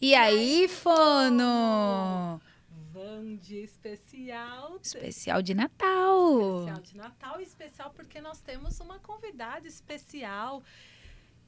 E aí, Fono? Vamos de especial. Especial de Natal. Especial de Natal, especial porque nós temos uma convidada especial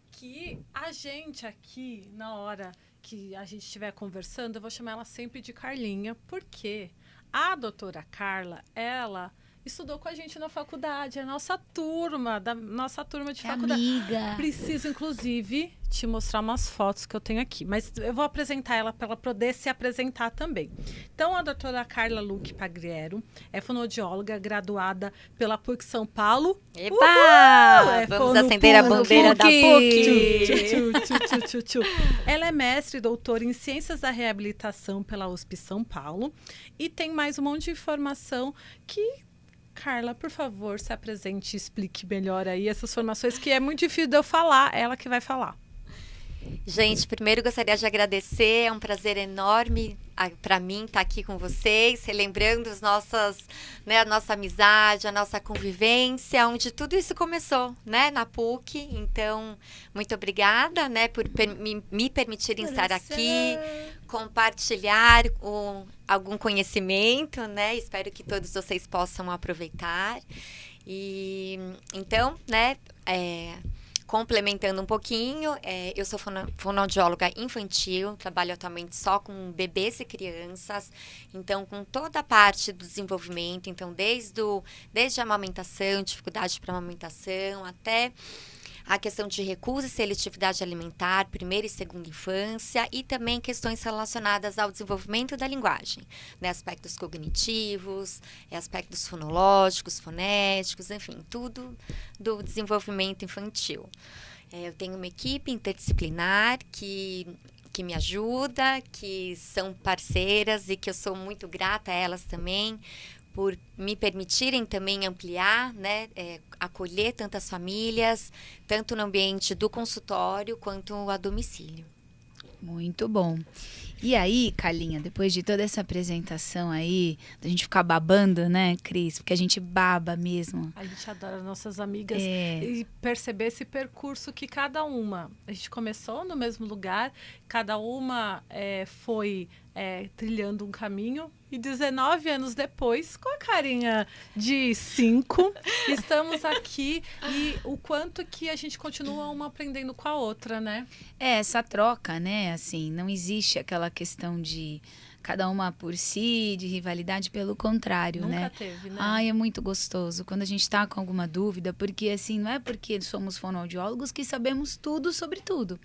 que a gente aqui, na hora que a gente estiver conversando, eu vou chamar ela sempre de Carlinha, porque a doutora Carla, ela estudou com a gente na faculdade, a nossa turma, da nossa turma de faculdade. Amiga. Preciso, inclusive, te mostrar umas fotos que eu tenho aqui, mas eu vou apresentar ela para ela poder se apresentar também. Então, a doutora Carla Luque Pagriero é fonoaudióloga graduada pela PUC São Paulo. Epa! Vamos acender a bandeira da PUC! Ela é mestre e doutora em Ciências da Reabilitação pela USP São Paulo e tem mais um monte de informação que... Carla, por favor, se apresente e explique melhor aí essas formações, que é muito difícil de eu falar, ela que vai falar. Gente, primeiro gostaria de agradecer, é um prazer enorme para mim estar aqui com vocês, relembrando a nossa amizade, a nossa convivência, onde tudo isso começou, né, na PUC. Então, muito obrigada, né, por me permitirem estar aqui, compartilhar algum conhecimento, né, espero que todos vocês possam aproveitar. E, então, né, complementando um pouquinho, eu sou fonoaudióloga infantil, trabalho atualmente só com bebês e crianças, então com toda a parte do desenvolvimento, então desde a amamentação, dificuldade para amamentação, até a questão de recusa e seletividade alimentar, primeira e segunda infância, e também questões relacionadas ao desenvolvimento da linguagem, né? Aspectos cognitivos, aspectos fonológicos, fonéticos, enfim, tudo do desenvolvimento infantil. Eu tenho uma equipe interdisciplinar que me ajuda, que são parceiras e que eu sou muito grata a elas também, por me permitirem também ampliar, né, acolher tantas famílias, tanto no ambiente do consultório quanto a domicílio. Muito bom. E aí, Carlinha, depois de toda essa apresentação aí, da gente ficar babando, né, Cris? Porque a gente baba mesmo. A gente adora nossas amigas e perceber esse percurso que cada uma... A gente começou no mesmo lugar, cada uma foi trilhando um caminho e 19 anos depois, com a carinha de 5, estamos aqui e o quanto que a gente continua uma aprendendo com a outra, né? Essa troca, né, assim, não existe aquela questão de cada uma por si, de rivalidade, pelo contrário, Nunca né? teve, né? Ai, é muito gostoso quando a gente tá com alguma dúvida, porque assim, não é porque somos fonoaudiólogos que sabemos tudo sobre tudo.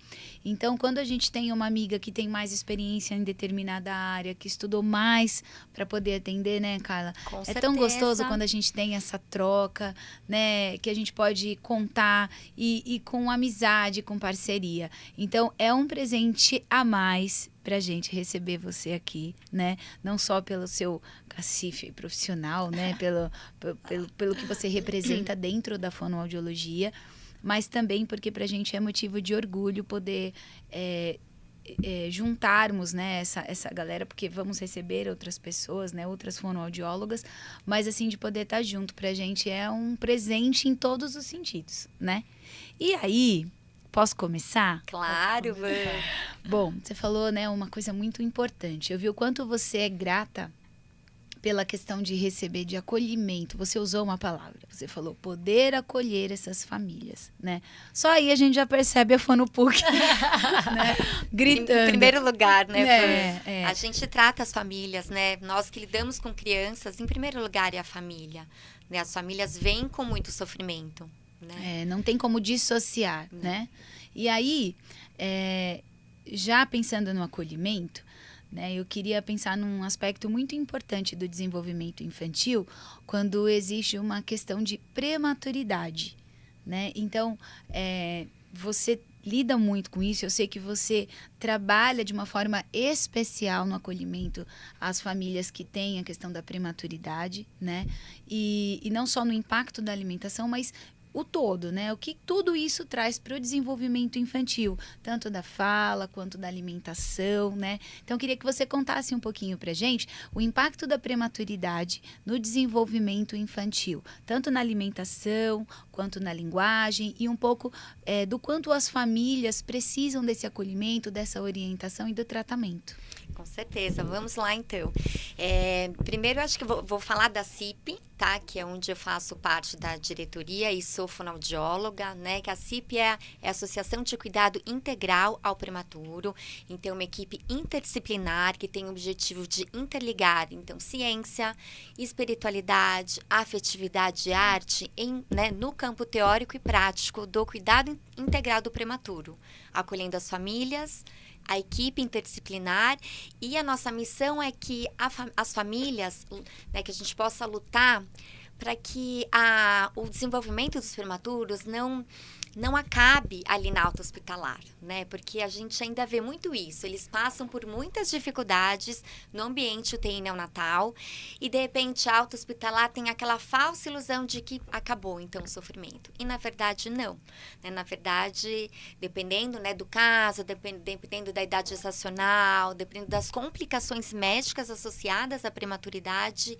Então, quando a gente tem uma amiga que tem mais experiência em determinada área, que estudou mais para poder atender, né, Carla? Com certeza. Tão gostoso quando a gente tem essa troca, né, que a gente pode contar e com amizade, com parceria. Então, é um presente a mais pra gente receber você aqui, né? Não só pelo seu cacife profissional, né? Pelo que você representa dentro da fonoaudiologia, mas também porque pra gente é motivo de orgulho poder juntarmos, né, essa galera, porque vamos receber outras pessoas, né, outras fonoaudiólogas, mas assim, de poder estar junto pra gente é um presente em todos os sentidos, né? E aí... Posso começar? Claro, Bom, você falou, né, uma coisa muito importante. Eu vi o quanto você é grata pela questão de receber, de acolhimento. Você usou uma palavra, você falou poder acolher essas famílias, né? Só aí a gente já percebe a FonoPUC, né? Gritando. Em primeiro lugar, né? A gente trata as famílias, né? Nós que lidamos com crianças, em primeiro lugar é a família, né? As famílias vêm com muito sofrimento. Né? Não tem como dissociar, né? E aí, já pensando no acolhimento, né, eu queria pensar num aspecto muito importante do desenvolvimento infantil, quando existe uma questão de prematuridade, né? Então, você lida muito com isso, eu sei que você trabalha de uma forma especial no acolhimento às famílias que têm a questão da prematuridade, né? E não só no impacto da alimentação, mas o todo, né? O que tudo isso traz para o desenvolvimento infantil, tanto da fala quanto da alimentação, né? Então, eu queria que você contasse um pouquinho para gente o impacto da prematuridade no desenvolvimento infantil, tanto na alimentação quanto na linguagem e um pouco do quanto as famílias precisam desse acolhimento, dessa orientação e do tratamento. Com certeza, vamos lá então. Primeiro, acho que vou falar da CIP, tá? Que é onde eu faço parte da diretoria e sou fonoaudióloga, né? Que a CIP é a Associação de Cuidado Integral ao Prematuro. Então, é uma equipe interdisciplinar que tem o objetivo de interligar, então, ciência, espiritualidade, afetividade e arte no campo teórico e prático do cuidado integral do prematuro, acolhendo as famílias, a equipe interdisciplinar, e a nossa missão é que as famílias, né, que a gente possa lutar para que o desenvolvimento dos prematuros não acabe ali na alta hospitalar, né? Porque a gente ainda vê muito isso. Eles passam por muitas dificuldades no ambiente UTI neonatal e, de repente, a alta hospitalar tem aquela falsa ilusão de que acabou, então, o sofrimento. E, na verdade, não. Né? Na verdade, dependendo, né, do caso, dependendo da idade gestacional, dependendo das complicações médicas associadas à prematuridade,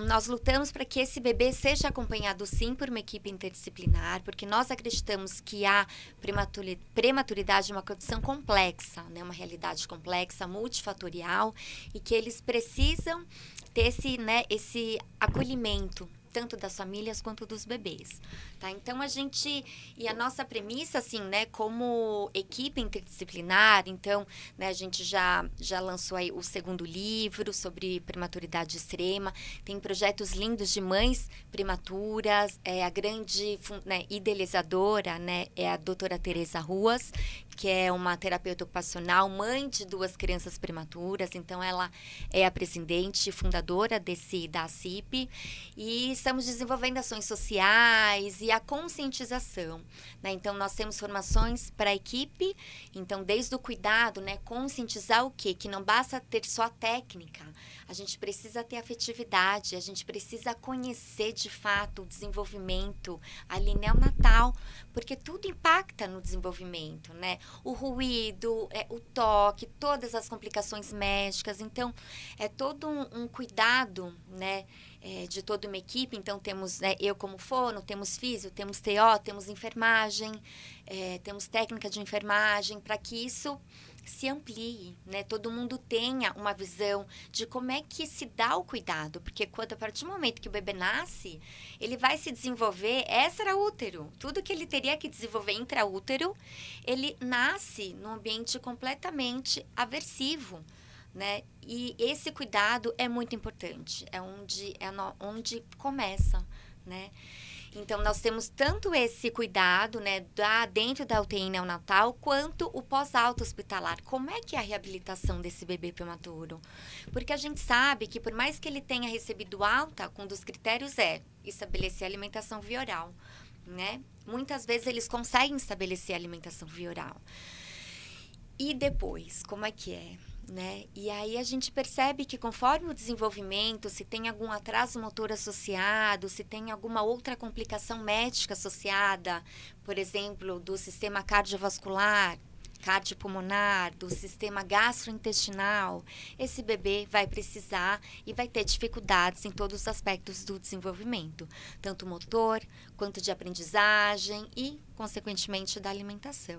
nós lutamos para que esse bebê seja acompanhado, sim, por uma equipe interdisciplinar, porque nós acreditamos que a prematuridade é uma condição complexa, né? Uma realidade complexa, multifatorial, e que eles precisam ter esse acolhimento, tanto das famílias quanto dos bebês, tá? Então, a nossa premissa, assim, né, como equipe interdisciplinar, então, né, a gente já lançou aí o 2º livro sobre prematuridade extrema, tem projetos lindos de mães prematuras, a grande idealizadora, né, é a doutora Tereza Ruas, que é uma terapeuta ocupacional, mãe de 2 crianças prematuras, então ela é a presidente e fundadora da CIP, e estamos desenvolvendo ações sociais e a conscientização, né? Então, nós temos formações para a equipe, então, desde o cuidado, né, conscientizar o quê? Que não basta ter só a técnica, a gente precisa ter afetividade, a gente precisa conhecer, de fato, o desenvolvimento ali neonatal, porque tudo impacta no desenvolvimento, né? O ruído, o toque, todas as complicações médicas, então, é todo um cuidado, né? De toda uma equipe, então temos, né, eu como fono, temos físio, temos TO, temos enfermagem, temos técnica de enfermagem, para que isso se amplie, né? Todo mundo tenha uma visão de como é que se dá o cuidado, porque a partir do momento que o bebê nasce, ele vai se desenvolver extraútero, tudo que ele teria que desenvolver intraútero, ele nasce num ambiente completamente aversivo, né? E esse cuidado é muito importante, é onde começa, né? Então, nós temos tanto esse cuidado, né, dentro da UTI neonatal, quanto o pós-alta hospitalar. Como é que é a reabilitação desse bebê prematuro? Porque a gente sabe que, por mais que ele tenha recebido alta, um dos critérios é estabelecer a alimentação via oral, né? Muitas vezes eles conseguem estabelecer a alimentação via oral. E depois, como é que é? Né? E aí a gente percebe que conforme o desenvolvimento, se tem algum atraso motor associado, se tem alguma outra complicação médica associada, por exemplo, do sistema cardiovascular, cardiopulmonar, do sistema gastrointestinal, esse bebê vai precisar e vai ter dificuldades em todos os aspectos do desenvolvimento, tanto motor, quanto de aprendizagem e, consequentemente, da alimentação.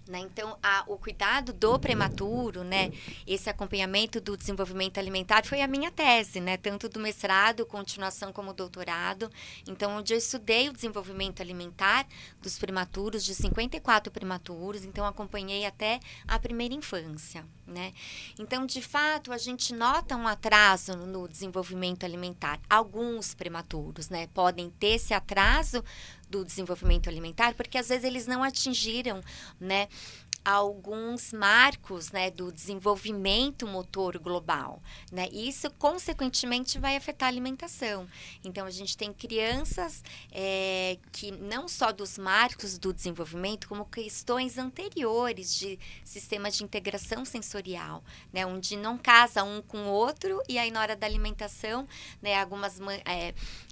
Né? Então, o cuidado do prematuro, né? Esse acompanhamento do desenvolvimento alimentar foi a minha tese, né? Tanto do mestrado, continuação como doutorado. Então, onde eu estudei o desenvolvimento alimentar dos prematuros, de 54 prematuros, então acompanhei até a primeira infância, né? Então, de fato, a gente nota um atraso no desenvolvimento alimentar. Alguns prematuros, né, podem ter esse atraso do desenvolvimento alimentar, porque às vezes eles não atingiram, né, alguns marcos, né, do desenvolvimento motor global, né? E isso, consequentemente, vai afetar a alimentação. Então, a gente tem crianças que não só dos marcos do desenvolvimento, como questões anteriores de sistema de integração sensorial, né? Onde não casa um com o outro e aí, na hora da alimentação, né,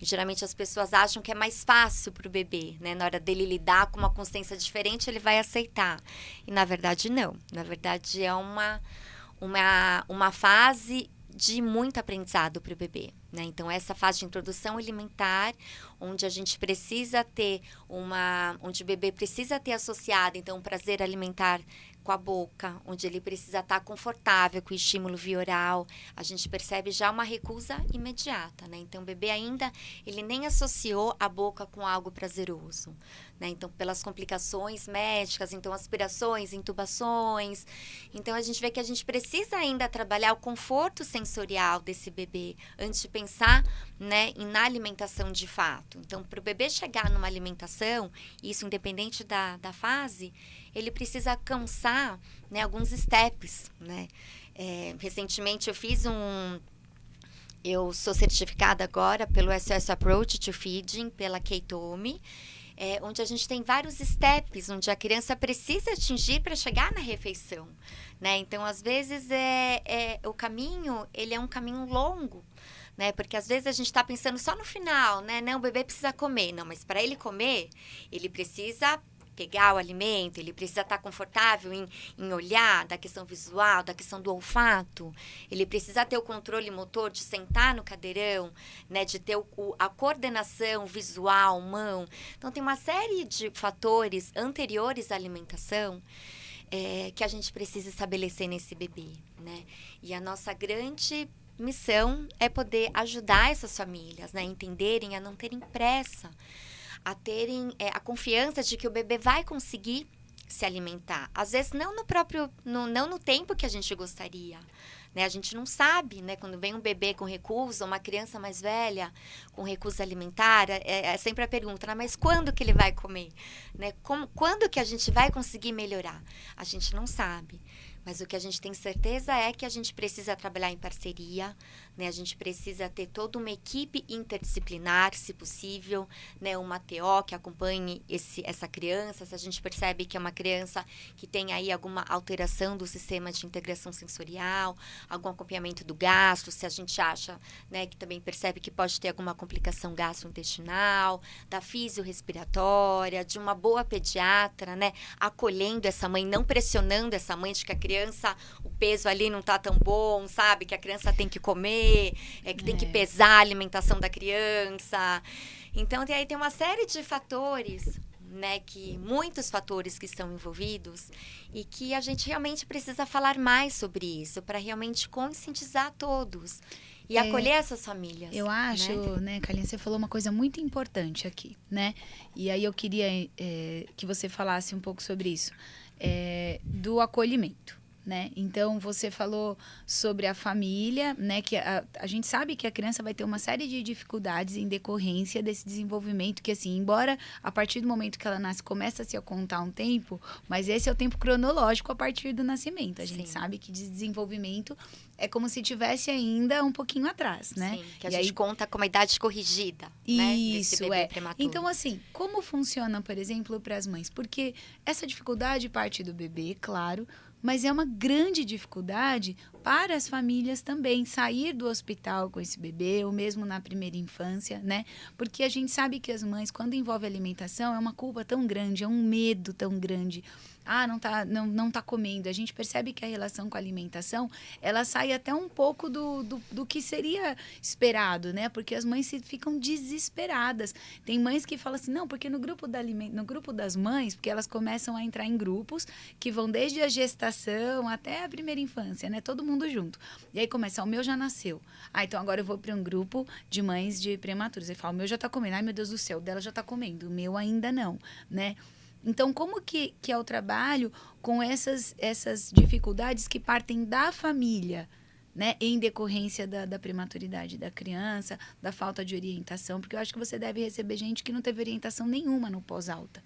geralmente as pessoas acham que é mais fácil para o bebê, né? Na hora dele lidar com uma consciência diferente, ele vai aceitar. E, na verdade, não. Na verdade, é uma fase de muito aprendizado para o bebê, né? Então, essa fase de introdução alimentar, onde a gente precisa ter onde o bebê precisa ter associado, então, um prazer alimentar com a boca, onde ele precisa estar confortável com o estímulo via oral, a gente percebe já uma recusa imediata, né? Então, o bebê ainda, ele nem associou a boca com algo prazeroso, né? Então, pelas complicações médicas, então, aspirações, intubações. Então, a gente vê que a gente precisa ainda trabalhar o conforto sensorial desse bebê, antes de pensar, né, na alimentação de fato. Então, para o bebê chegar numa alimentação, isso independente da fase, ele precisa alcançar, né, alguns steps, né? Recentemente eu sou certificada agora pelo SOS Approach to Feeding, pela Keitomi, onde a gente tem vários steps, onde a criança precisa atingir para chegar na refeição, né? Então, às vezes, o caminho, ele é um caminho longo, né? Porque às vezes a gente está pensando só no final, né? Não, o bebê precisa comer. Não, mas para ele comer, ele precisa pegar o alimento, ele precisa estar confortável em olhar, da questão visual, da questão do olfato, ele precisa ter o controle motor de sentar no cadeirão, né, de ter a coordenação visual, mão. Então, tem uma série de fatores anteriores à alimentação que a gente precisa estabelecer nesse bebê, né? E a nossa grande missão é poder ajudar essas famílias, né, a entenderem, a não terem pressa, a terem a confiança de que o bebê vai conseguir se alimentar. Às vezes, não no tempo que a gente gostaria, né? A gente não sabe, né? Quando vem um bebê com recusa, uma criança mais velha com recusa alimentar, é sempre a pergunta, né? Mas quando que ele vai comer? Né? Quando que a gente vai conseguir melhorar? A gente não sabe. Mas o que a gente tem certeza é que a gente precisa trabalhar em parceria, né? A gente precisa ter toda uma equipe interdisciplinar, se possível, né? Uma TO que acompanhe essa criança, se a gente percebe que é uma criança que tem aí alguma alteração do sistema de integração sensorial, algum acompanhamento do gastro, se a gente acha, né, que também percebe que pode ter alguma complicação gastrointestinal, da fisiorrespiratória, de uma boa pediatra, né? Acolhendo essa mãe, não pressionando essa mãe de que a criança, o peso ali não tá tão bom, sabe? Que a criança tem que comer, que tem que pesar a alimentação da criança. Então, aí tem uma série de fatores, né? Muitos fatores que estão envolvidos e que a gente realmente precisa falar mais sobre isso, para realmente conscientizar todos e acolher essas famílias. Eu acho, né, Carlinha, você falou uma coisa muito importante aqui, né? E aí eu queria que você falasse um pouco sobre isso, do acolhimento. Né? Então, você falou sobre a família, né? Que a gente sabe que a criança vai ter uma série de dificuldades em decorrência desse desenvolvimento, que assim, embora a partir do momento que ela nasce, começa-se a contar um tempo, mas esse é o tempo cronológico a partir do nascimento. A gente sabe que de desenvolvimento é como se tivesse ainda um pouquinho atrás, né? Sim, que a gente conta com uma idade corrigida, né? Isso, bebê prematuro. Então, assim, como funciona, por exemplo, para as mães? Porque essa dificuldade parte do bebê, claro, mas é uma grande dificuldade para as famílias também sair do hospital com esse bebê, ou mesmo na primeira infância, né? Porque a gente sabe que as mães, quando envolve alimentação, é uma culpa tão grande, é um medo tão grande. Não tá comendo. A gente percebe que a relação com a alimentação, ela sai até um pouco do que seria esperado, né? Porque as mães ficam desesperadas. Tem mães que falam assim, não, porque no grupo das mães, porque elas começam a entrar em grupos que vão desde a gestação até a primeira infância, né? Todo mundo junto. E aí começa, o meu já nasceu. Então agora eu vou para um grupo de mães de prematuros. Aí fala, o meu já tá comendo. Ai, meu Deus do céu, o dela já tá comendo. O meu ainda não, né? Então, como que é o trabalho com essas dificuldades que partem da família, né? Em decorrência da prematuridade da criança, da falta de orientação? Porque eu acho que você deve receber gente que não teve orientação nenhuma no pós-alta.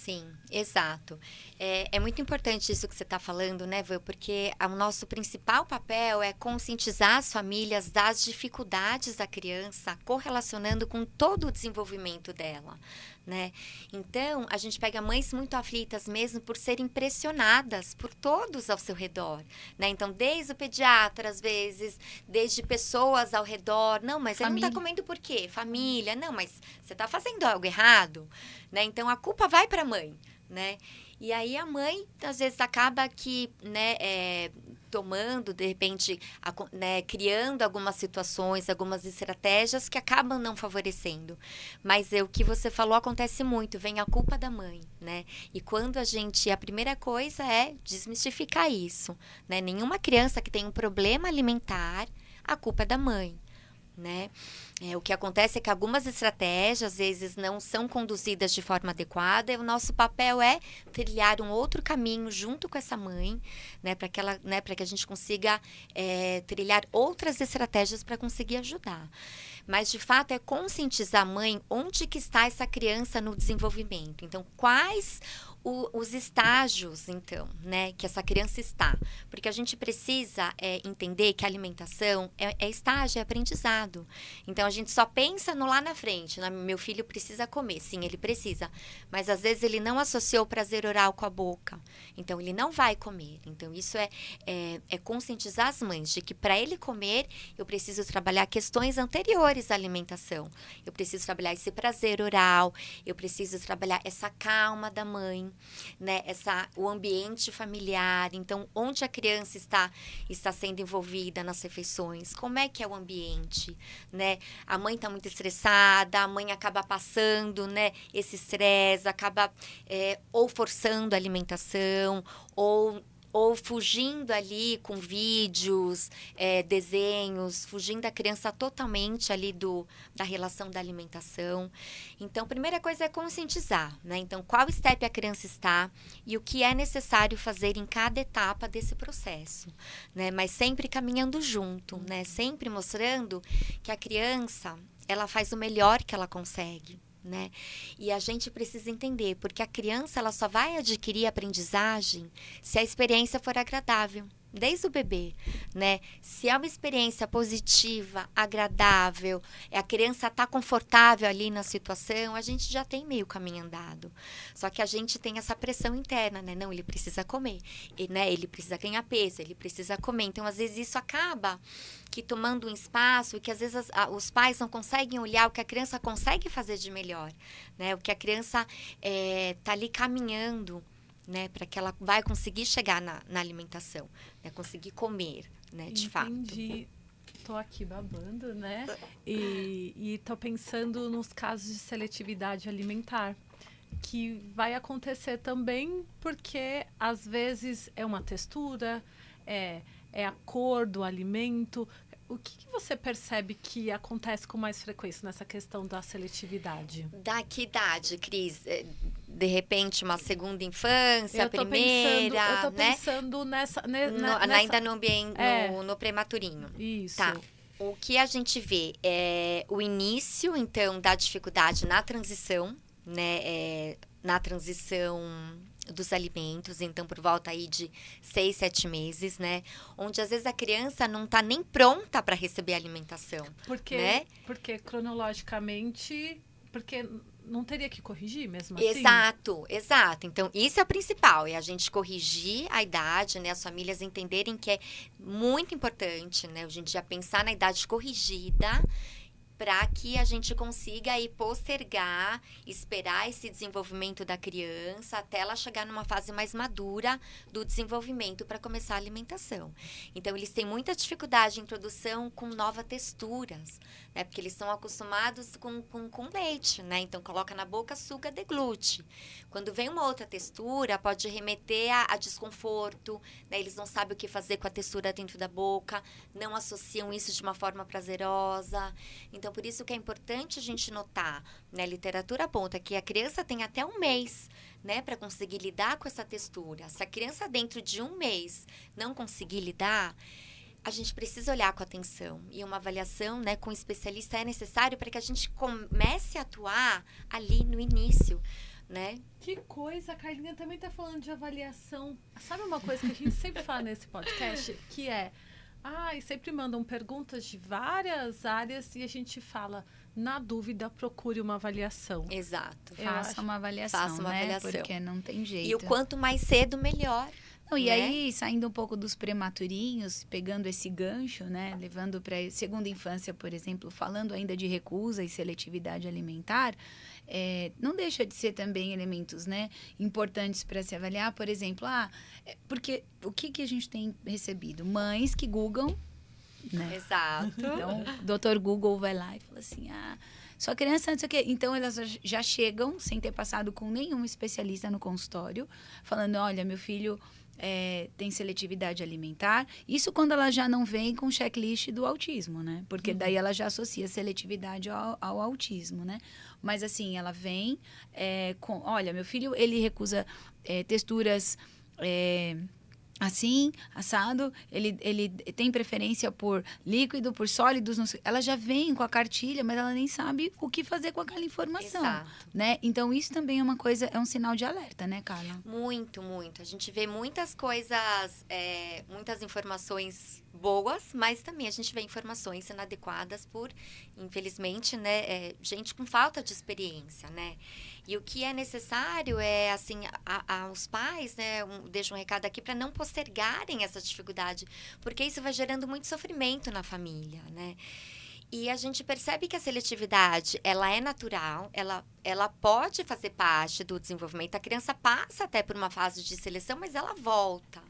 Sim, exato. É muito importante isso que você está falando, né, Vã? Porque o nosso principal papel é conscientizar as famílias das dificuldades da criança, correlacionando com todo o desenvolvimimento dela, né? Então, a gente pega mães muito aflitas mesmo por serem pressionadas por todos ao seu redor, né? Então, desde o pediatra, às vezes, desde pessoas ao redor. Não, mas ele não está comendo por quê? Família. Não, mas você está fazendo algo errado, né? Então, a culpa vai para a mãe, né? E aí a mãe, às vezes, acaba que, né, tomando, de repente, né, criando algumas situações, algumas estratégias que acabam não favorecendo. Mas o que você falou acontece muito, vem a culpa da mãe, né? E quando a primeira coisa é desmistificar isso, né? Nenhuma criança que tem um problema alimentar, a culpa é da mãe, né? O que acontece é que algumas estratégias, às vezes, não são conduzidas de forma adequada, e o nosso papel é trilhar um outro caminho junto com essa mãe, né, para que a gente consiga trilhar outras estratégias para conseguir ajudar. Mas, de fato, é conscientizar a mãe onde que está essa criança no desenvolvimento. Então, quais os estágios, então, né, que essa criança está. Porque a gente precisa entender que a alimentação é estágio, é aprendizado. Então, a gente só pensa no lá na frente. Né? Meu filho precisa comer. Sim, ele precisa. Mas, às vezes, ele não associou o prazer oral com a boca. Então, ele não vai comer. Então, isso é conscientizar as mães de que, para ele comer, eu preciso trabalhar questões anteriores à alimentação. Eu preciso trabalhar esse prazer oral. Eu preciso trabalhar essa calma da mãe. Né, o ambiente familiar, então onde a criança está sendo envolvida nas refeições, como é que é o ambiente, né? A mãe está muito estressada, a mãe acaba passando, né, esse estresse, acaba ou forçando a alimentação, ou fugindo ali com vídeos, desenhos, fugindo da criança totalmente ali da relação da alimentação. Então, a primeira coisa é conscientizar, né? Então, qual step a criança está e o que é necessário fazer em cada etapa desse processo, né? Mas sempre caminhando junto, né? Sempre mostrando que a criança, ela faz o melhor que ela consegue. Né? E a gente precisa entender, porque a criança ela só vai adquirir aprendizagem se a experiência for agradável, desde o bebê, né? Se é uma experiência positiva, agradável, a criança está confortável ali na situação, a gente já tem meio caminho andado. Só que a gente tem essa pressão interna, né? Não, ele precisa comer, né? Ele precisa ganhar peso, ele precisa comer. Então, às vezes, isso acaba que tomando um espaço e que, às vezes, os pais não conseguem olhar o que a criança consegue fazer de melhor, né? O que a criança está ali caminhando, né, para que ela vai conseguir chegar na alimentação, né, conseguir comer, né, de fato. Entendi. Tô aqui babando, né? E tô pensando nos casos de seletividade alimentar, que vai acontecer também porque, às vezes, é uma textura, é a cor do alimento. O que você percebe que acontece com mais frequência nessa questão da seletividade? Da que idade, Cris? De repente, uma segunda infância, primeira, eu tô pensando né? nessa... Ainda no ambiente, no prematurinho. Isso. Tá. O que a gente vê é o início, então, da dificuldade na transição, né? Na transição dos alimentos, então por volta aí de 6, 7 meses, né? Onde às vezes a criança não está nem pronta para receber a alimentação. Porque cronologicamente, porque não teria que corrigir mesmo assim? Exato. Então, isso é o principal, é a gente corrigir a idade, né? As famílias entenderem que é muito importante, né? A gente já pensar na idade corrigida, para que a gente consiga aí postergar, esperar esse desenvolvimento da criança até ela chegar numa fase mais madura do desenvolvimento para começar a alimentação. Então, eles têm muita dificuldade em introdução com novas texturas, né? Porque eles estão acostumados com leite, né? Então, coloca na boca, suga, deglute. Quando vem uma outra textura, pode remeter a desconforto, né? Eles não sabem o que fazer com a textura dentro da boca, não associam isso de uma forma prazerosa. Então, por isso que é importante a gente notar, né? A literatura aponta que a criança tem até 1 mês, né, para conseguir lidar com essa textura. Se a criança dentro de 1 mês não conseguir lidar, a gente precisa olhar com atenção. E uma avaliação, né, com um especialista é necessário para que a gente comece a atuar ali no início né? Que coisa, a Carlinha também tá falando de avaliação. Sabe uma coisa que a gente sempre fala nesse podcast? Que é, e sempre mandam perguntas de várias áreas e a gente fala, na dúvida, procure uma avaliação. Exato. Faça uma avaliação, porque não tem jeito. E o quanto mais cedo, melhor. Não, e aí, saindo um pouco dos prematurinhos, pegando esse gancho, né, levando para segunda infância, por exemplo, falando ainda de recusa e seletividade alimentar, não deixa de ser também elementos, né, importantes para se avaliar. Por exemplo, porque o que a gente tem recebido? Mães que googlam, né? Exato. Então, o doutor Google vai lá e fala assim, sua criança não sei o quê. Então, elas já chegam, sem ter passado com nenhum especialista no consultório, falando, olha, meu filho tem seletividade alimentar. Isso quando ela já não vem com checklist do autismo, né? Porque daí ela já associa seletividade ao autismo, né? Mas assim, ela vem com... Olha, meu filho, ele recusa texturas... assim, assado, ele tem preferência por líquido, por sólidos, não sei. Ela já vem com a cartilha, mas ela nem sabe o que fazer com aquela informação. Exato. Né? Então, isso também é uma coisa, é um sinal de alerta, né, Carla? Muito, muito. A gente vê muitas coisas, muitas informações boas, mas também a gente vê informações inadequadas por, infelizmente, né, gente com falta de experiência, né? E o que é necessário é, assim, aos pais, né, deixo um recado aqui para não postergarem essa dificuldade, porque isso vai gerando muito sofrimento na família, né? E a gente percebe que a seletividade, ela é natural, ela pode fazer parte do desenvolvimento. A criança passa até por uma fase de seleção, mas ela volta,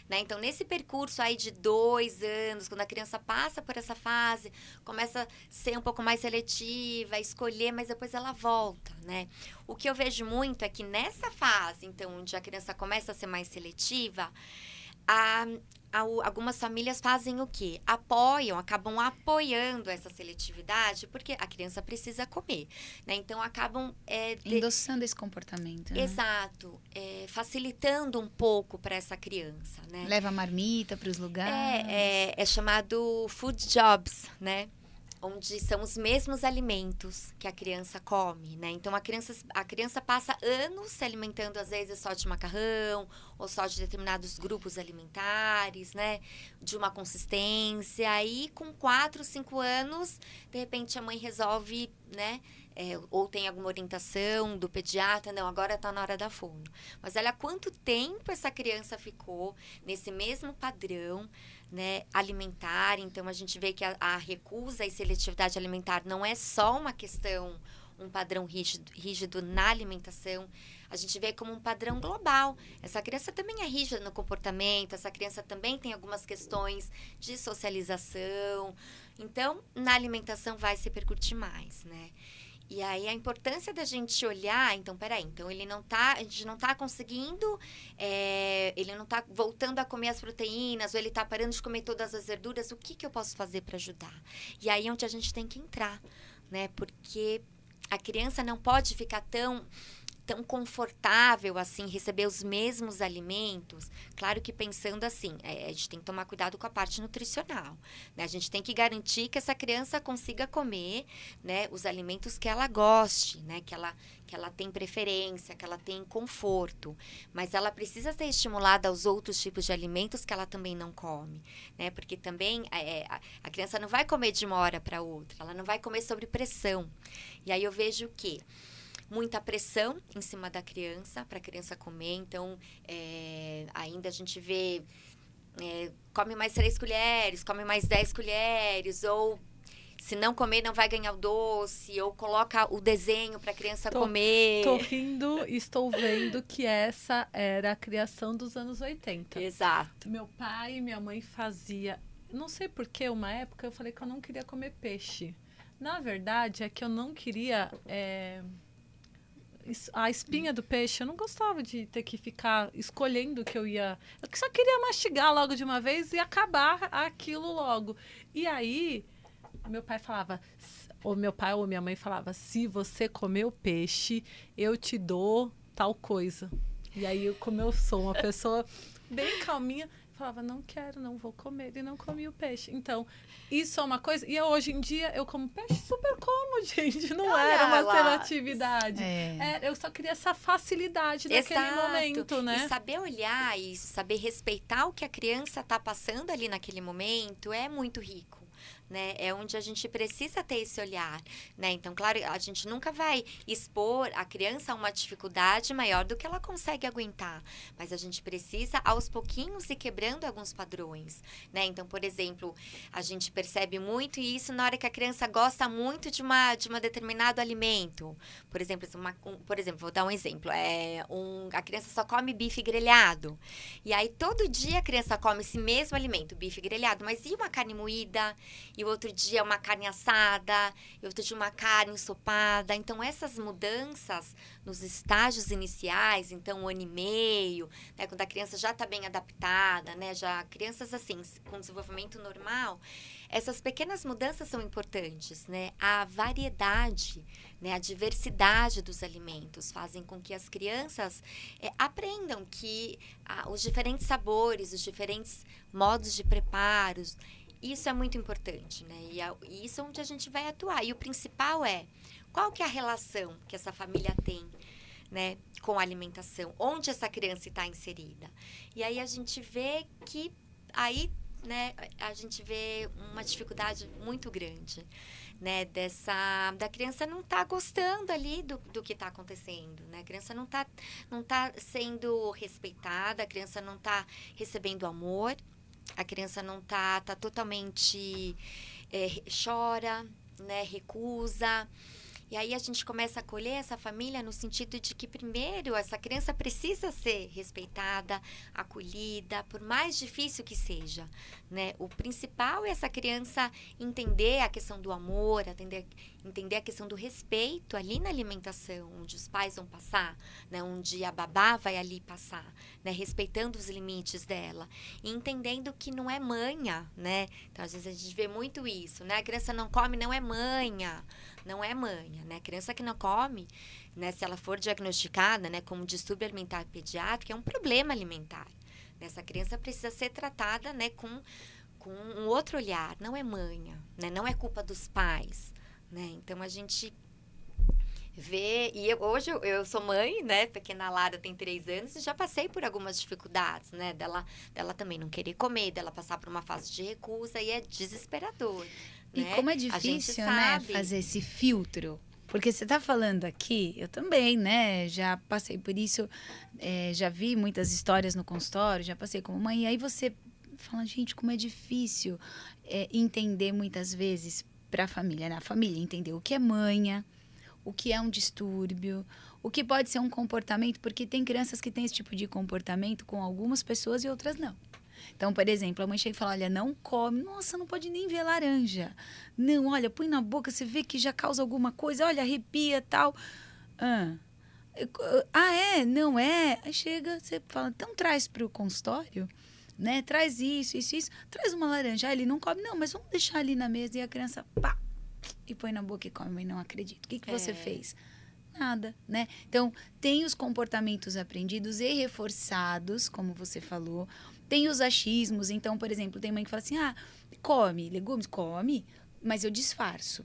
né? Então, nesse percurso aí de 2 anos, quando a criança passa por essa fase, começa a ser um pouco mais seletiva, escolher, mas depois ela volta, né? O que eu vejo muito é que nessa fase, então, onde a criança começa a ser mais seletiva, algumas famílias fazem o quê? Acabam apoiando essa seletividade, porque a criança precisa comer, né? Então, acabam... endossando esse comportamento, né? Exato. Facilitando um pouco para essa criança, né? Leva marmita para os lugares. É chamado food jobs, né? Onde são os mesmos alimentos que a criança come, né? Então, a criança passa anos se alimentando, às vezes, só de macarrão, ou só de determinados grupos alimentares, né? De uma consistência. Aí, com 4, 5 anos, de repente, a mãe resolve, né? Ou tem alguma orientação do pediatra, não, agora está na hora da fono. Mas olha quanto tempo essa criança ficou nesse mesmo padrão, né, alimentar. Então, a gente vê que a recusa e seletividade alimentar não é só uma questão, um padrão rígido na alimentação. A gente vê como um padrão global. Essa criança também é rígida no comportamento, essa criança também tem algumas questões de socialização. Então, na alimentação vai se repercutir mais, né? E aí, a importância da gente olhar, então, então a gente não tá conseguindo, ele não tá voltando a comer as proteínas, ou ele tá parando de comer todas as verduras, o que eu posso fazer para ajudar? E aí é onde a gente tem que entrar, né? Porque a criança não pode ficar tão confortável, assim, receber os mesmos alimentos. Claro que pensando assim, a gente tem que tomar cuidado com a parte nutricional, né? A gente tem que garantir que essa criança consiga comer, né, os alimentos que ela goste, né, que ela tem preferência, que ela tem conforto. Mas ela precisa ser estimulada aos outros tipos de alimentos que ela também não come, né? Porque também a criança não vai comer de uma hora para outra, ela não vai comer sob pressão. E aí eu vejo que muita pressão em cima da criança, para a criança comer. Então, ainda a gente vê, come mais 3 colheres, come mais 10 colheres, ou se não comer, não vai ganhar o doce, ou coloca o desenho para a criança comer. Tô rindo e estou vendo que essa era a criação dos anos 80. Exato. Meu pai e minha mãe fazia... Não sei por que, uma época, eu falei que eu não queria comer peixe. Na verdade, é que eu não queria... a espinha do peixe, eu não gostava de ter que ficar escolhendo o que eu ia... Eu só queria mastigar logo de uma vez e acabar aquilo logo. E aí, meu pai falava... Ou meu pai ou minha mãe falava, se você comer o peixe, eu te dou tal coisa. E aí, como eu sou uma pessoa bem calminha, falava, não quero, não vou comer, e não comia o peixe. Então, isso é uma coisa, e hoje em dia eu como peixe, super como, gente, não era uma seletividade. Eu só queria essa facilidade naquele momento, né? E saber olhar isso, saber respeitar o que a criança está passando ali naquele momento é muito rico. Né? É onde a gente precisa ter esse olhar, né? Então, claro, a gente nunca vai expor a criança a uma dificuldade maior do que ela consegue aguentar, mas a gente precisa, aos pouquinhos, ir quebrando alguns padrões, né? Então, por exemplo, a gente percebe muito isso na hora que a criança gosta muito de uma determinado alimento. Por exemplo, vou dar um exemplo, a criança só come bife grelhado, e aí todo dia a criança come esse mesmo alimento, bife grelhado, mas e uma carne moída? E outro dia uma carne assada, e outro dia uma carne ensopada. Então, essas mudanças nos estágios iniciais, então 1 ano e meio, né, quando a criança já está bem adaptada, né, já crianças assim, com desenvolvimento normal, essas pequenas mudanças são importantes, né? A variedade, né, a diversidade dos alimentos fazem com que as crianças aprendam que os diferentes sabores, os diferentes modos de preparos, isso é muito importante, né? E isso é onde a gente vai atuar. E o principal qual que é a relação que essa família tem, né, com a alimentação? Onde essa criança está inserida? E aí a gente vê que né, a gente vê uma dificuldade muito grande, né, da criança não tá gostando ali do que está acontecendo, né? A criança não tá sendo respeitada, a criança não tá recebendo amor. A criança não tá totalmente chora, né, recusa. E aí a gente começa a acolher essa família no sentido de que, primeiro, essa criança precisa ser respeitada, acolhida, por mais difícil que seja, né? O principal é essa criança entender a questão do amor, entender a questão do respeito ali na alimentação, onde os pais vão passar, né? Onde a babá vai ali passar, né? Respeitando os limites dela e entendendo que não é manha, né? Então, às vezes a gente vê muito isso, né? A criança não come, não é manha. Não é manha, né? Criança que não come, né? Se ela for diagnosticada, né, como distúrbio alimentar pediátrico, é um problema alimentar. Essa criança precisa ser tratada, né, com um outro olhar. Não é manha, né? Não é culpa dos pais, né? Então, a gente vê... E hoje eu sou mãe, né? Pequena Lara tem 3 anos e já passei por algumas dificuldades, né? Dela também não querer comer, dela passar por uma fase de recusa e é desesperador. E né? Como é difícil, né, fazer esse filtro. Porque você está falando aqui, eu também, né, já passei por isso, já vi muitas histórias no consultório, já passei como mãe, e aí você fala, gente, como é difícil entender muitas vezes para a família, né? A família entender o que é manha, o que é um distúrbio, o que pode ser um comportamento, porque tem crianças que têm esse tipo de comportamento com algumas pessoas e outras não. Então, por exemplo, a mãe chega e fala, olha, não come. Nossa, não pode nem ver laranja. Não, olha, põe na boca, você vê que já causa alguma coisa. Olha, arrepia e tal. Não é? Aí chega, você fala, então traz para o consultório, né? Traz isso. Traz uma laranja. Ele não come. Não, mas vamos deixar ali na mesa. E a criança, pá, e põe na boca e come. Mãe, não acredito. O que você fez? Nada, né? Então, tem os comportamentos aprendidos e reforçados, como você falou. Tem os achismos. Então, por exemplo, tem mãe que fala assim, come legumes? Come, mas eu disfarço,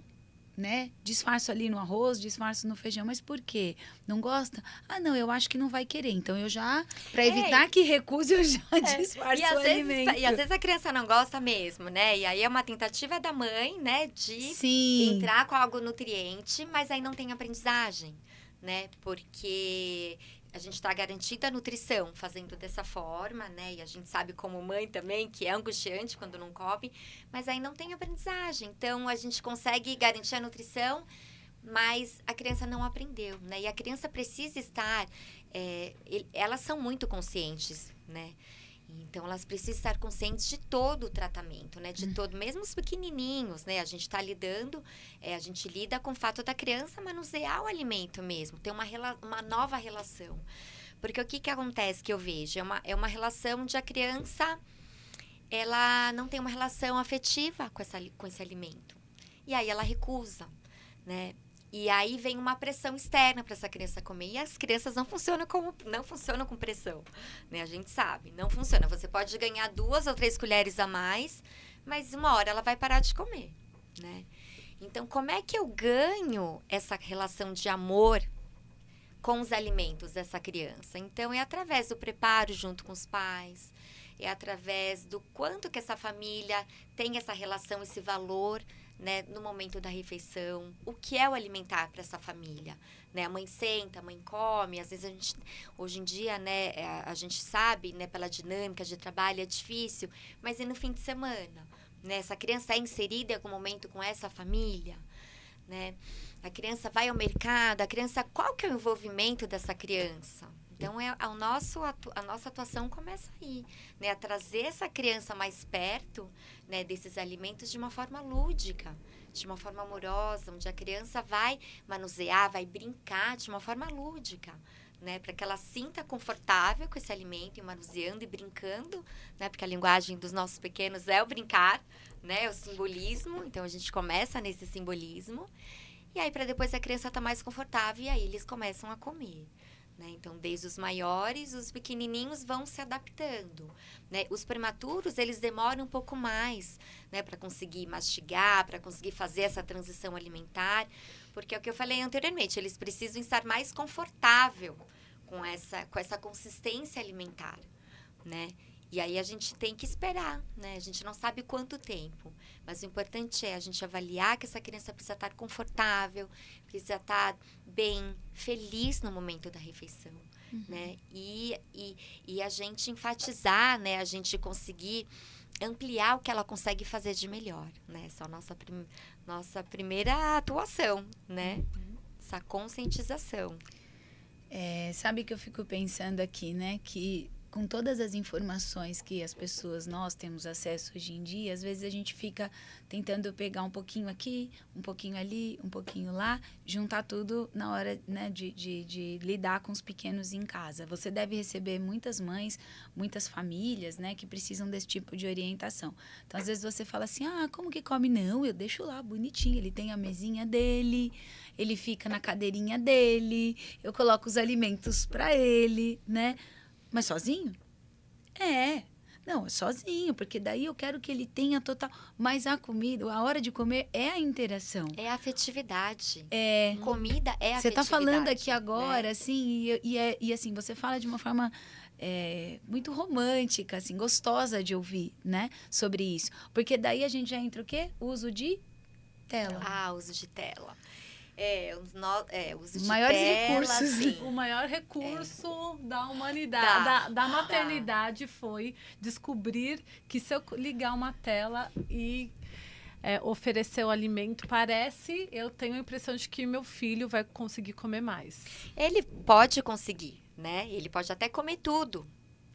né? Disfarço ali no arroz, disfarço no feijão. Mas por quê? Não gosta? Não, eu acho que não vai querer. Então, eu já, para evitar que recuse, eu já disfarço o alimento. E às vezes a criança não gosta mesmo, né? E aí é uma tentativa da mãe, né? De entrar com algo nutriente, mas aí não tem aprendizagem, né? Porque a gente está garantida a nutrição fazendo dessa forma, né? E a gente sabe como mãe também que é angustiante quando não come, mas aí não tem aprendizagem. Então, a gente consegue garantir a nutrição, mas a criança não aprendeu, né? E a criança precisa estar... elas são muito conscientes, né? Então, elas precisam estar conscientes de todo o tratamento, né? De todo, mesmo os pequenininhos, né? A gente está lidando, a gente lida com o fato da criança manusear o alimento mesmo, ter uma nova relação. Porque o que acontece que eu vejo? É uma relação onde a criança, ela não tem uma relação afetiva com esse alimento. E aí, ela recusa, né? E aí vem uma pressão externa para essa criança comer. E as crianças não funcionam com pressão, né? A gente sabe, não funciona. Você pode ganhar 2 ou 3 colheres a mais, mas uma hora ela vai parar de comer, né? Então, como é que eu ganho essa relação de amor com os alimentos dessa criança? Então, é através do preparo junto com os pais, é através do quanto que essa família tem essa relação, esse valor, né, no momento da refeição, o que é o alimentar para essa família, né? A mãe senta, a mãe come, às vezes hoje em dia, né, a gente sabe, né, pela dinâmica de trabalho é difícil, mas e no fim de semana, né? Essa criança é inserida em algum momento com essa família, né? A criança vai ao mercado, qual que é o envolvimento dessa criança? Então, a nossa atuação começa aí, né? A trazer essa criança mais perto, né, desses alimentos de uma forma lúdica, de uma forma amorosa, onde a criança vai manusear, vai brincar de uma forma lúdica, né? Para que ela sinta confortável com esse alimento, e manuseando e brincando, né? Porque a linguagem dos nossos pequenos é o brincar, né? É o simbolismo. Então, a gente começa nesse simbolismo. E aí, para depois a criança estar mais confortável, e aí eles começam a comer. Né? Então, desde os maiores, os pequenininhos vão se adaptando, né? Os prematuros, eles demoram um pouco mais, né? Para conseguir mastigar, para conseguir fazer essa transição alimentar, porque é o que eu falei anteriormente, eles precisam estar mais confortável com essa consistência alimentar, né? E aí a gente tem que esperar, né? A gente não sabe quanto tempo, mas o importante é a gente avaliar que essa criança precisa estar confortável, precisa estar bem, feliz no momento da refeição, né? E a gente enfatizar, né? A gente conseguir ampliar o que ela consegue fazer de melhor, né? Essa é a nossa primeira atuação, né? Essa conscientização. Sabe que eu fico pensando aqui, né? Que com todas as informações que nós temos acesso hoje em dia, às vezes a gente fica tentando pegar um pouquinho aqui, um pouquinho ali, um pouquinho lá, juntar tudo na hora, né, de lidar com os pequenos em casa. Você deve receber muitas mães, muitas famílias, né, que precisam desse tipo de orientação. Então, às vezes você fala assim, como que come? Não, eu deixo lá bonitinho, ele tem a mesinha dele, ele fica na cadeirinha dele, eu coloco os alimentos para ele, né? Mas sozinho? Não, sozinho, porque daí eu quero que ele tenha total... Mas a comida, a hora de comer é a interação. É a afetividade. Comida é afetividade. Você está falando aqui agora, né? assim, e assim, você fala de uma forma muito romântica, assim, gostosa de ouvir, né? Sobre isso. Porque daí a gente já entra o quê? O uso de tela. Uso de tela. Uso de maiores tela, recursos. Sim. O maior recurso da humanidade, da maternidade foi descobrir que se eu ligar uma tela e oferecer o alimento, eu tenho a impressão de que meu filho vai conseguir comer mais. Ele pode conseguir, né? Ele pode até comer tudo,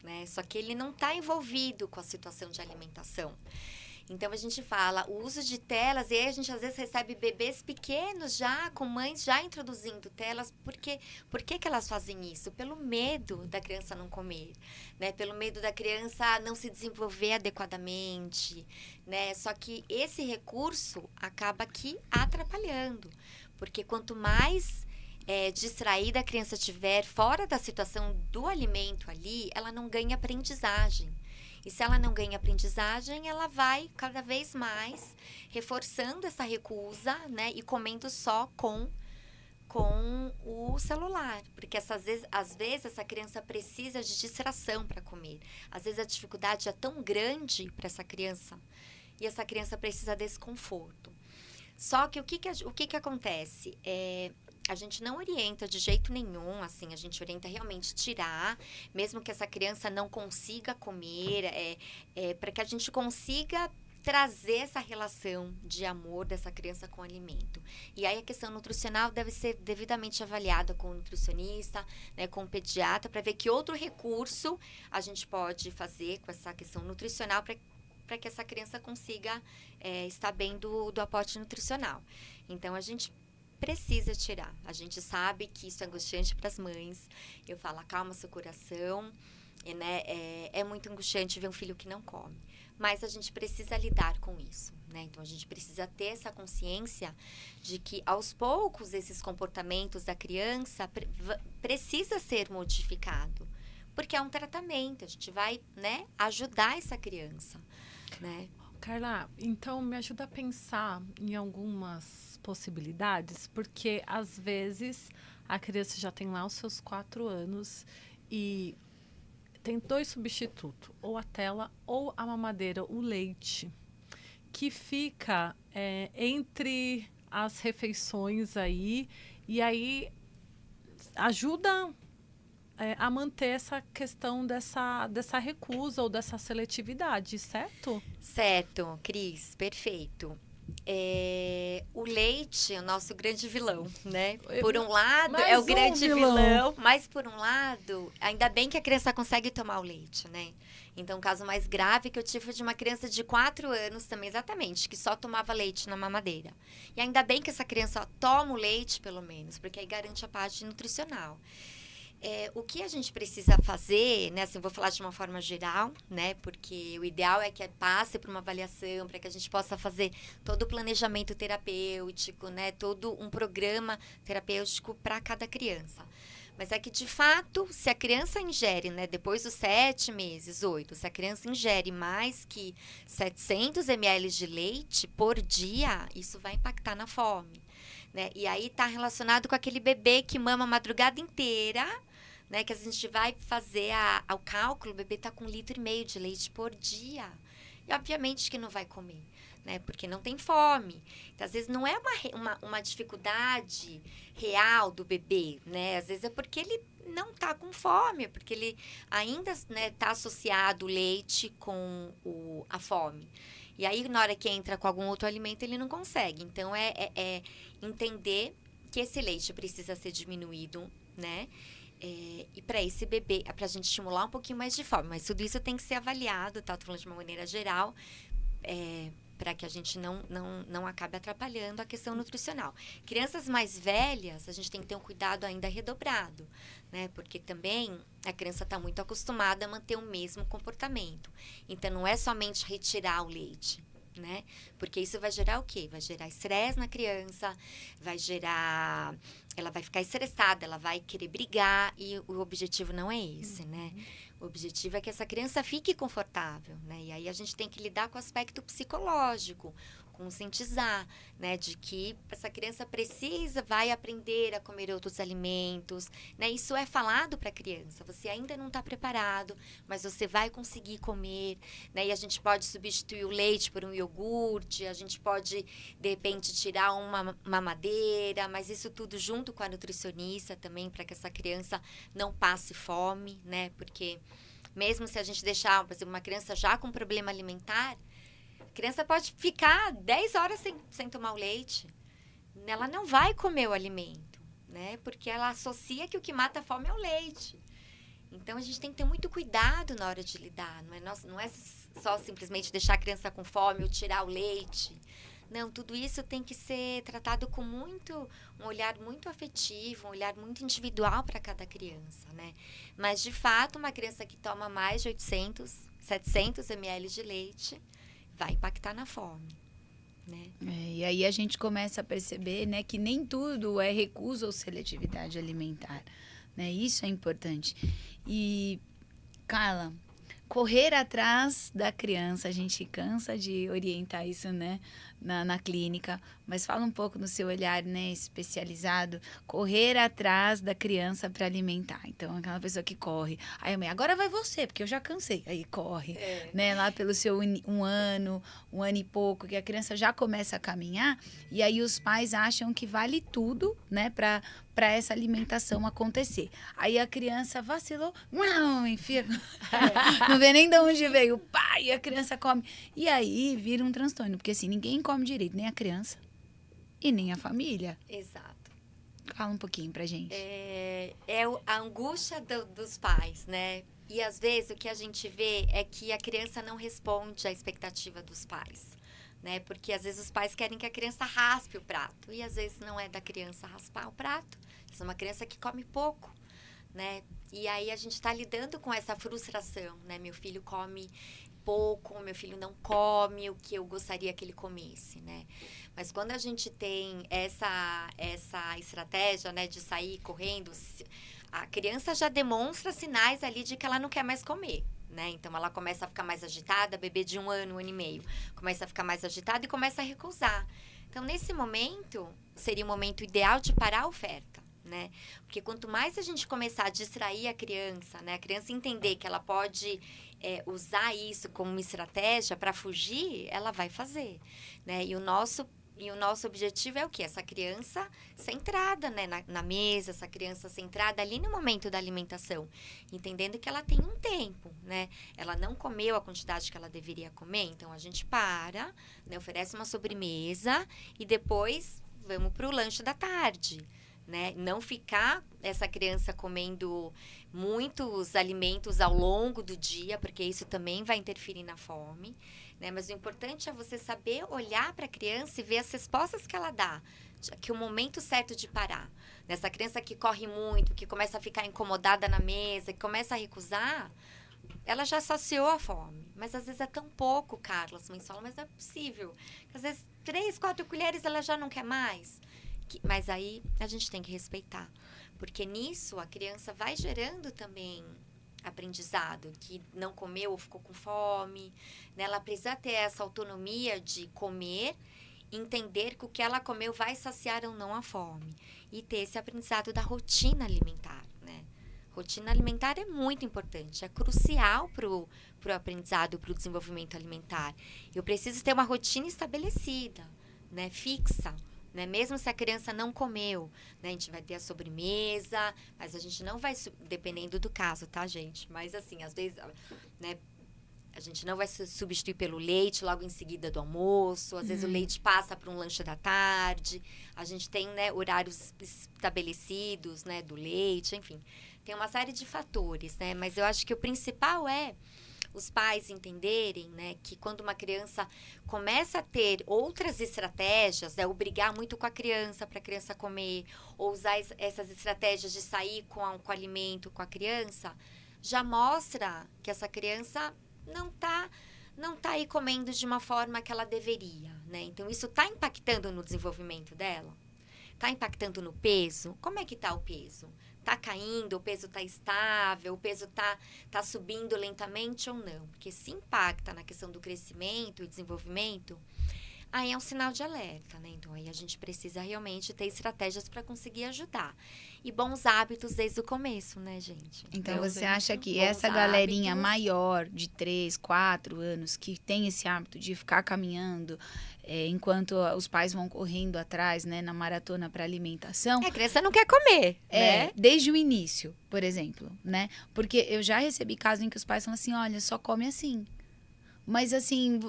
né? Só que ele não está envolvido com a situação de alimentação. Então, a gente fala o uso de telas, e aí a gente às vezes recebe bebês pequenos já, com mães já introduzindo telas. Por que elas fazem isso? Pelo medo da criança não comer, né? Pelo medo da criança não se desenvolver adequadamente, né? Só que esse recurso acaba aqui atrapalhando, porque quanto mais distraída a criança estiver fora da situação do alimento ali, ela não ganha aprendizagem. E se ela não ganha aprendizagem, ela vai cada vez mais reforçando essa recusa, né? E comendo só com o celular. Porque às vezes essa criança precisa de distração para comer. Às vezes a dificuldade é tão grande para essa criança. E essa criança precisa desse conforto. Só que o que acontece? A gente não orienta de jeito nenhum, assim, a gente orienta realmente tirar, mesmo que essa criança não consiga comer, para que a gente consiga trazer essa relação de amor dessa criança com o alimento. E aí a questão nutricional deve ser devidamente avaliada com o nutricionista, né, com o pediatra, para ver que outro recurso a gente pode fazer com essa questão nutricional para que essa criança consiga estar bem do aporte nutricional. Então, a gente precisa tirar. A gente sabe que isso é angustiante para as mães. Eu falo, acalma seu coração. Né? É muito angustiante ver um filho que não come. mas a gente precisa lidar com isso, né? Então, a gente precisa ter essa consciência de que, aos poucos, esses comportamentos da criança precisa ser modificado, porque é um tratamento, a gente vai, né, ajudar essa criança, né? Carla, então me ajuda a pensar em algumas possibilidades, porque às vezes a criança já tem lá os seus 4 anos e tem 2 substitutos, ou a tela ou a mamadeira, o leite, que fica entre as refeições aí, e aí ajuda a manter essa questão dessa recusa ou dessa seletividade, certo? Certo, Cris, perfeito. O leite é o nosso grande vilão, né? Por um lado, é o grande vilão, mas por um lado, ainda bem que a criança consegue tomar o leite, né? Então, o caso mais grave que eu tive foi de uma criança de 4 anos também, exatamente, que só tomava leite na mamadeira. E ainda bem que essa criança toma o leite, pelo menos, porque aí garante a parte nutricional. O que a gente precisa fazer, né? Assim, vou falar de uma forma geral, né? Porque o ideal é que passe por uma avaliação, para que a gente possa fazer todo o planejamento terapêutico, né? Todo um programa terapêutico para cada criança. Mas é que, de fato, se a criança ingere, né? Depois dos 7 meses, 8, se a criança ingere mais que 700 ml de leite por dia, isso vai impactar na fome, né? E aí está relacionado com aquele bebê que mama a madrugada inteira, né, que a gente vai fazer o cálculo, o bebê está com 1,5 litro de leite por dia. E obviamente que não vai comer, né, porque não tem fome. Então, às vezes, não é uma dificuldade real do bebê, né? Às vezes é porque ele não está com fome, porque ele ainda está associado o leite com a fome. E aí, na hora que entra com algum outro alimento, ele não consegue. Então, é entender que esse leite precisa ser diminuído, né? E para esse bebê, para a gente estimular um pouquinho mais de fome. Mas tudo isso tem que ser avaliado, tá? Tô falando de uma maneira geral, para que a gente não acabe atrapalhando a questão nutricional. Crianças mais velhas, a gente tem que ter um cuidado ainda redobrado, né? Porque também a criança está muito acostumada a manter o mesmo comportamento. Então, não é somente retirar o leite, né? Porque isso vai gerar o quê? Vai gerar estresse na criança, ela vai ficar estressada, ela vai querer brigar, e o objetivo não é esse, né? O objetivo é que essa criança fique confortável, né? E aí a gente tem que lidar com o aspecto psicológico, conscientizar, né, de que essa criança vai aprender a comer outros alimentos, né? Isso é falado para a criança. Você ainda não está preparado, mas você vai conseguir comer, né? E a gente pode substituir o leite por um iogurte, a gente pode, de repente, tirar uma mamadeira, mas isso tudo junto com a nutricionista também, para que essa criança não passe fome, né? Porque mesmo se a gente deixar, por exemplo, uma criança já com problema alimentar, a criança pode ficar 10 horas sem tomar o leite. Ela não vai comer o alimento, né? Porque ela associa que o que mata a fome é o leite. Então, a gente tem que ter muito cuidado na hora de lidar. Não é só simplesmente deixar a criança com fome ou tirar o leite. Não, tudo isso tem que ser tratado com um olhar muito afetivo, um olhar muito individual para cada criança, né? Mas, de fato, uma criança que toma mais de 700 ml de leite vai impactar na fome, né? E aí a gente começa a perceber, né, que nem tudo é recusa ou seletividade alimentar, né? Isso é importante. E, Carla, correr atrás da criança, a gente cansa de orientar isso, né, na clínica, mas fala um pouco no seu olhar, né, especializado, correr atrás da criança para alimentar. Então, aquela pessoa que corre, aí a mãe, agora vai você, porque eu já cansei, aí corre, né, lá pelo seu um ano e pouco, que a criança já começa a caminhar, e aí os pais acham que vale tudo, né, para essa alimentação acontecer. Aí a criança vacilou, não, enfia, não vê nem de onde veio, pá, e a criança come. E aí vira um transtorno, porque assim, ninguém come direito, nem a criança e nem a família. Exato. Fala um pouquinho pra gente. A angústia dos pais, né? E às vezes o que a gente vê é que a criança não responde à expectativa dos pais, né? Porque às vezes os pais querem que a criança raspe o prato, e às vezes não é da criança raspar o prato. É uma criança que come pouco, né? E aí a gente está lidando com essa frustração, né? Meu filho come pouco, meu filho não come o que eu gostaria que ele comesse, né? Mas quando a gente tem essa estratégia, né, de sair correndo, a criança já demonstra sinais ali de que ela não quer mais comer, né? Então, ela começa a ficar mais agitada, bebê de 1 ano, 1 ano e meio, começa a ficar mais agitada e começa a recusar. Então, nesse momento, seria o momento ideal de parar a oferta, né? Porque quanto mais a gente começar a distrair a criança, né? A criança entender que ela pode usar isso como uma estratégia para fugir, ela vai fazer, né? E o nosso objetivo é o quê? Essa criança centrada, né, na mesa, essa criança centrada ali no momento da alimentação, entendendo que ela tem um tempo, né? Ela não comeu a quantidade que ela deveria comer, então a gente para, né, oferece uma sobremesa e depois vamos para o lanche da tarde, né? Não ficar essa criança comendo muitos alimentos ao longo do dia, porque isso também vai interferir na fome, né? Mas o importante é você saber olhar para a criança e ver as respostas que ela dá, que o momento certo de parar. Nessa criança que corre muito, que começa a ficar incomodada na mesa, que começa a recusar, ela já saciou a fome. Mas às vezes é tão pouco, Carla. As mães falam, mas não é possível. Às vezes 3, 4 colheres ela já não quer mais. Mas aí a gente tem que respeitar. Porque nisso a criança vai gerando também aprendizado, que não comeu ou ficou com fome, né? Ela precisa ter essa autonomia de comer, entender que o que ela comeu vai saciar ou não a fome. E ter esse aprendizado da rotina alimentar, né? Rotina alimentar é muito importante, é crucial para o aprendizado, para o desenvolvimento alimentar. Eu preciso ter uma rotina estabelecida, né? Fixa. Né? Mesmo se a criança não comeu, né? A gente vai ter a sobremesa, mas a gente não vai, dependendo do caso, tá, gente? Mas assim, às vezes, né? A gente não vai substituir pelo leite logo em seguida do almoço. Às vezes o leite passa para um lanche da tarde. A gente tem, né, horários estabelecidos, né, do leite, enfim. Tem uma série de fatores, né? Mas eu acho que o principal é os pais entenderem, né, que quando uma criança começa a ter outras estratégias, né, obrigar muito com a criança para a criança comer, ou usar essas estratégias de sair com o alimento com a criança, já mostra que essa criança não tá aí comendo de uma forma que ela deveria, né? Então, isso está impactando no desenvolvimento dela? Está impactando no peso? Como é que está o peso? Está caindo, o peso está estável, o peso tá subindo lentamente ou não? Porque se impacta na questão do crescimento e desenvolvimento, aí é um sinal de alerta, né? Então, aí a gente precisa realmente ter estratégias para conseguir ajudar. E bons hábitos desde o começo, né, gente? Então, você acha que essa galerinha maior, de 3, 4 anos, que tem esse hábito de ficar caminhando, enquanto os pais vão correndo atrás, né, na maratona para alimentação... A criança não quer comer, né? Desde o início, por exemplo, né? Porque eu já recebi casos em que os pais falam assim, olha, só come assim. Mas, assim...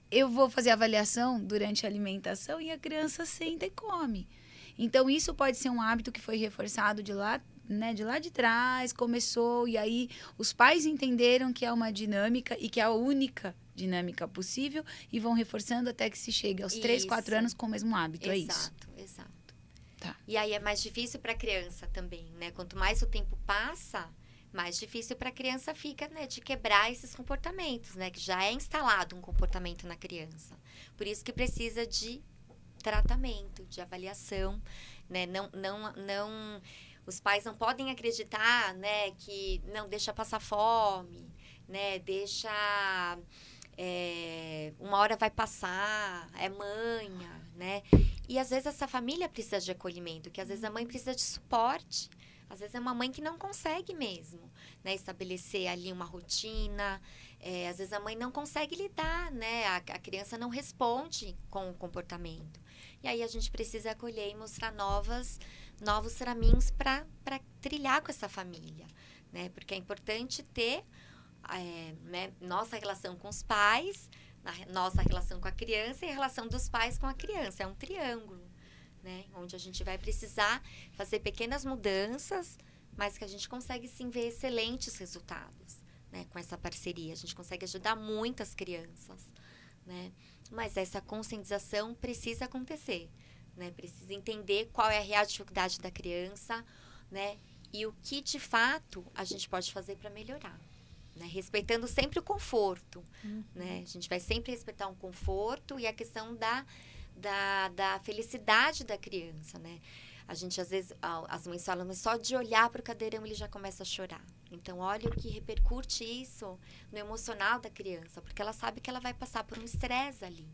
eu vou fazer avaliação durante a alimentação e a criança senta e come. Então, isso pode ser um hábito que foi reforçado de lá, né, de lá de trás, começou, e aí os pais entenderam que é uma dinâmica e que é a única dinâmica possível e vão reforçando até que se chegue aos 3, 4 anos com o mesmo hábito, é isso? Exato. Tá. E aí é mais difícil para a criança também, né? Quanto mais o tempo passa, mais difícil para a criança fica, né, de quebrar esses comportamentos, né, que já é instalado um comportamento na criança. Por isso que precisa de tratamento, de avaliação, né? Não, os pais não podem acreditar, né, que não deixa passar fome, né, deixa uma hora vai passar, é manha, né? E às vezes essa família precisa de acolhimento, que às vezes a mãe precisa de suporte. Às vezes é uma mãe que não consegue mesmo, né, estabelecer ali uma rotina. Às vezes a mãe não consegue lidar, né? A criança não responde com o comportamento. E aí a gente precisa acolher e mostrar novos caminhos para trilhar com essa família, né? Porque é importante ter né, nossa relação com os pais, nossa relação com a criança e a relação dos pais com a criança. É um triângulo, né? Onde a gente vai precisar fazer pequenas mudanças, mas que a gente consegue sim ver excelentes resultados, né? Com essa parceria, a gente consegue ajudar muitas crianças, né? Mas essa conscientização precisa acontecer, né? Precisa entender qual é a real dificuldade da criança, né? e o que de fato a gente pode fazer para melhorar, né? Respeitando sempre o conforto, né? A gente vai sempre respeitar um conforto e a questão da felicidade da criança, né? A gente, às vezes, as mães falam, mas só de olhar para o cadeirão ele já começa a chorar. Então, olha o que repercute isso no emocional da criança, porque ela sabe que ela vai passar por um estresse ali,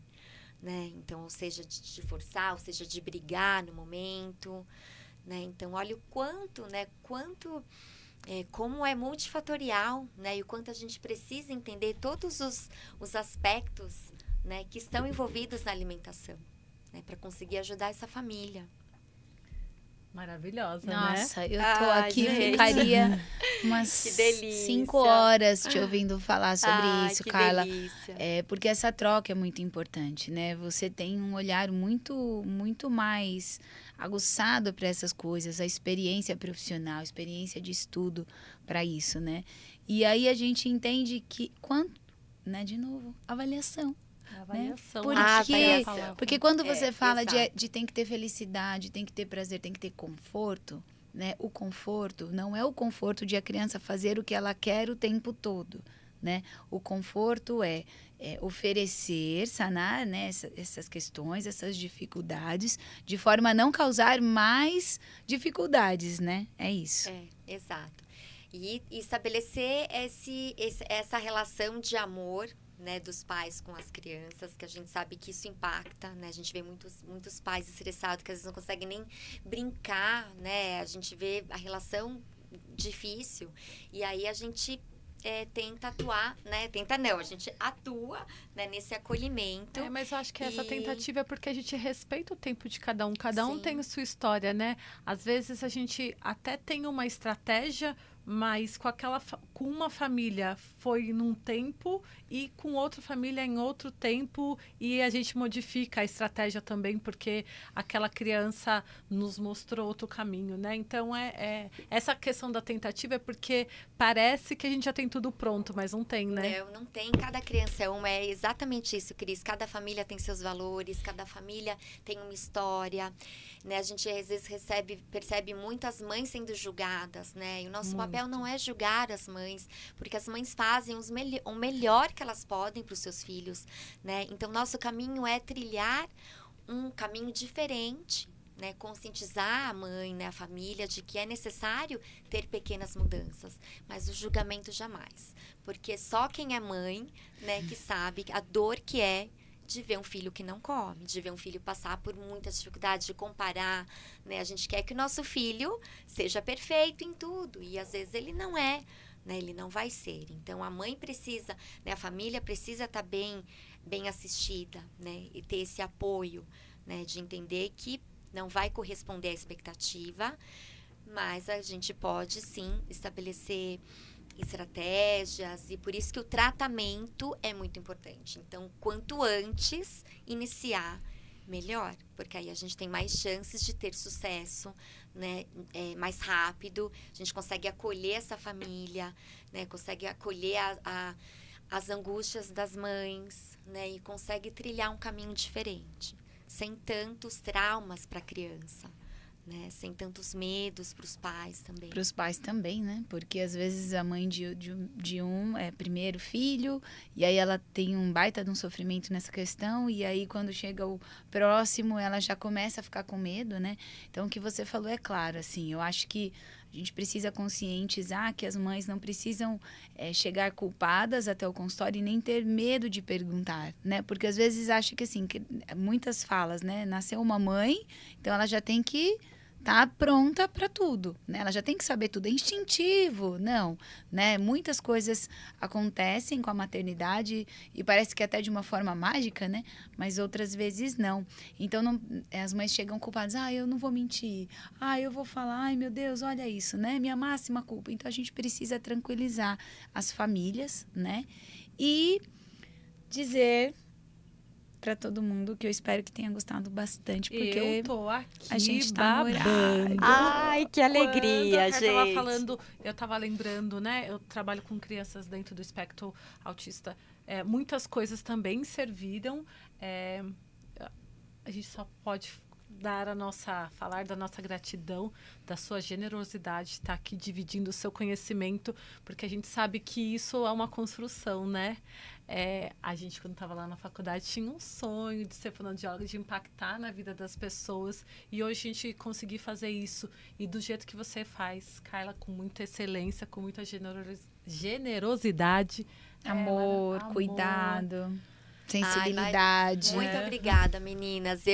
né? Então, ou seja, de forçar, ou seja, de brigar no momento, né? Então, olha o quanto, né? Como é multifatorial, né? E o quanto a gente precisa entender todos os aspectos, né, que estão envolvidos na alimentação, né? Para conseguir ajudar essa família. Maravilhosa, Nossa, né? eu tô aqui, gente. ficaria umas Que delícia. 5 horas te ouvindo falar sobre isso, que Carla. delícia. Porque essa troca é muito importante, né? Você tem um olhar muito, muito mais aguçado para essas coisas, a experiência profissional, a experiência de estudo para isso, né? E aí a gente entende que quanto, né? De novo, avaliação. Avaliação. Porque quando você fala exato. de tem que ter felicidade, tem que ter prazer, tem que ter conforto, né? O conforto não é o conforto de a criança fazer o que ela quer o tempo todo, né? O conforto é oferecer, sanar, né, essas questões, essas dificuldades, de forma a não causar mais dificuldades, né? É isso. Exato. E estabelecer essa relação de amor, né, dos pais com as crianças, que a gente sabe que isso impacta, né? A gente vê muitos pais estressados que às vezes não conseguem nem brincar, né? A gente vê a relação difícil e aí a gente tenta atuar, né? Tenta não, a gente atua, né, nesse acolhimento. Mas eu acho que essa tentativa é porque a gente respeita o tempo de cada um. Cada um Sim. tem a sua história, né? Às vezes a gente até tem uma estratégia, mas com uma família foi num tempo e com outra família em outro tempo, e a gente modifica a estratégia também porque aquela criança nos mostrou outro caminho, né? Então essa questão da tentativa é porque parece que a gente já tem tudo pronto, mas não tem, né? Não tem. Cada criança é exatamente isso, Cris. Cada família tem seus valores, cada família tem uma história, né? A gente às vezes percebe muitas mães sendo julgadas, né? E o nosso papel não é julgar as mães, porque as mães fazem o melhor que elas podem para os seus filhos, né? Então, nosso caminho é trilhar um caminho diferente, né? Conscientizar a mãe, né, a família, de que é necessário ter pequenas mudanças, mas o julgamento jamais, porque só quem é mãe, né, que sabe a dor que é de ver um filho que não come, de ver um filho passar por muitas dificuldades, de comparar, né? A gente quer que o nosso filho seja perfeito em tudo e às vezes ele não é, né? Ele não vai ser. Então a mãe precisa, né, a família precisa estar bem assistida, né? E ter esse apoio, né, de entender que não vai corresponder à expectativa, mas a gente pode sim estabelecer estratégias, e por isso que o tratamento é muito importante. Então, quanto antes iniciar, melhor, porque aí a gente tem mais chances de ter sucesso, né? Mais rápido, a gente consegue acolher essa família, né? Consegue acolher as angústias das mães, né? E consegue trilhar um caminho diferente, sem tantos traumas para a criança, né? Sem tantos medos para os pais também. Para os pais também, né? Porque às vezes a mãe de um é primeiro filho, e aí ela tem um baita de um sofrimento nessa questão, e aí quando chega o próximo, ela já começa a ficar com medo, né? Então, o que você falou é claro, assim, eu acho que a gente precisa conscientizar que as mães não precisam chegar culpadas até o consultório e nem ter medo de perguntar, né? Porque às vezes acha que, assim, muitas falas, né? Nasceu uma mãe, então ela já tem que tá pronta para tudo, né? Ela já tem que saber tudo, é instintivo, não, né? Muitas coisas acontecem com a maternidade e parece que até de uma forma mágica, né? Mas outras vezes não. Então, as mães chegam culpadas, eu não vou mentir, eu vou falar, ai meu Deus, olha isso, né? Minha máxima culpa. Então, a gente precisa tranquilizar as famílias, né? E dizer para todo mundo que eu espero que tenha gostado bastante, porque eu tô aqui a gente tá babando. Ai, que alegria, gente. Eu tava lembrando, né? Eu trabalho com crianças dentro do espectro autista. Muitas coisas também serviram. A gente só pode falar da nossa gratidão, da sua generosidade, estar aqui dividindo o seu conhecimento, porque a gente sabe que isso é uma construção, né? A gente, quando estava lá na faculdade, tinha um sonho de ser fonoaudióloga, de impactar na vida das pessoas, e hoje a gente conseguir fazer isso, e do jeito que você faz, Carla, com muita excelência, com muita generosidade. Amor, cuidado. Sensibilidade. Muito obrigada, meninas.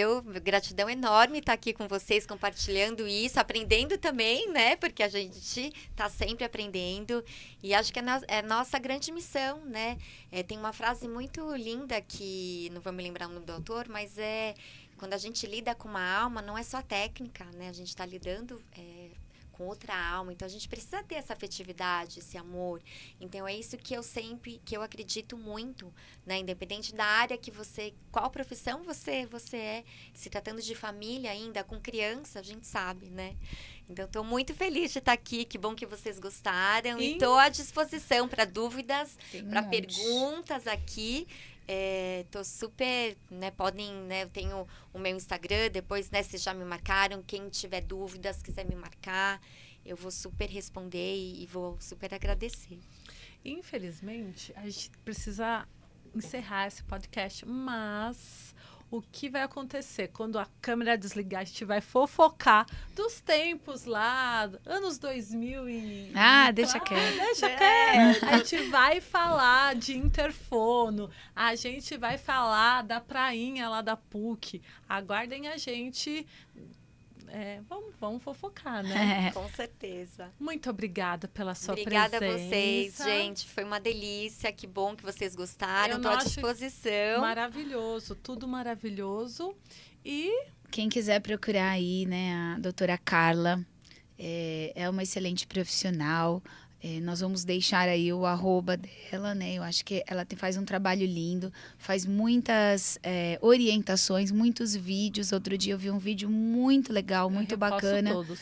Gratidão enorme estar aqui com vocês, compartilhando isso, aprendendo também, né? Porque a gente está sempre aprendendo. E acho que é nossa grande missão, né? Tem uma frase muito linda que, não vou me lembrar o nome do autor, mas quando a gente lida com uma alma, não é só técnica, né? A gente está lidando com outra alma, então a gente precisa ter essa afetividade, esse amor. Então é isso que eu acredito muito, né? Independente da área qual profissão você é, se tratando de família ainda, com criança, a gente sabe, né? Então estou muito feliz de estar aqui, que bom que vocês gostaram, e estou à disposição para dúvidas, para perguntas aqui. Tô super, né, podem, né, eu tenho o meu Instagram, depois, né, vocês já me marcaram, quem tiver dúvidas, quiser me marcar, eu vou super responder e vou super agradecer. Infelizmente, a gente precisa encerrar esse podcast, mas o que vai acontecer quando a câmera desligar? A gente vai fofocar dos tempos lá, anos 2000 e... deixa quieto. Deixa quieto. A gente vai falar de interfono, a gente vai falar da prainha lá da PUC. Aguardem a gente... vamos fofocar, né? Com certeza. Muito obrigada pela sua presença. Obrigada a vocês, gente. Foi uma delícia. Que bom que vocês gostaram. Estou à disposição. Maravilhoso. Tudo maravilhoso. E... quem quiser procurar aí, né, a doutora Carla, é uma excelente profissional. Nós vamos deixar aí o @, dela, né? Eu acho que ela faz um trabalho lindo, faz muitas orientações, muitos vídeos. Outro dia eu vi um vídeo muito legal, muito bacana. Todos.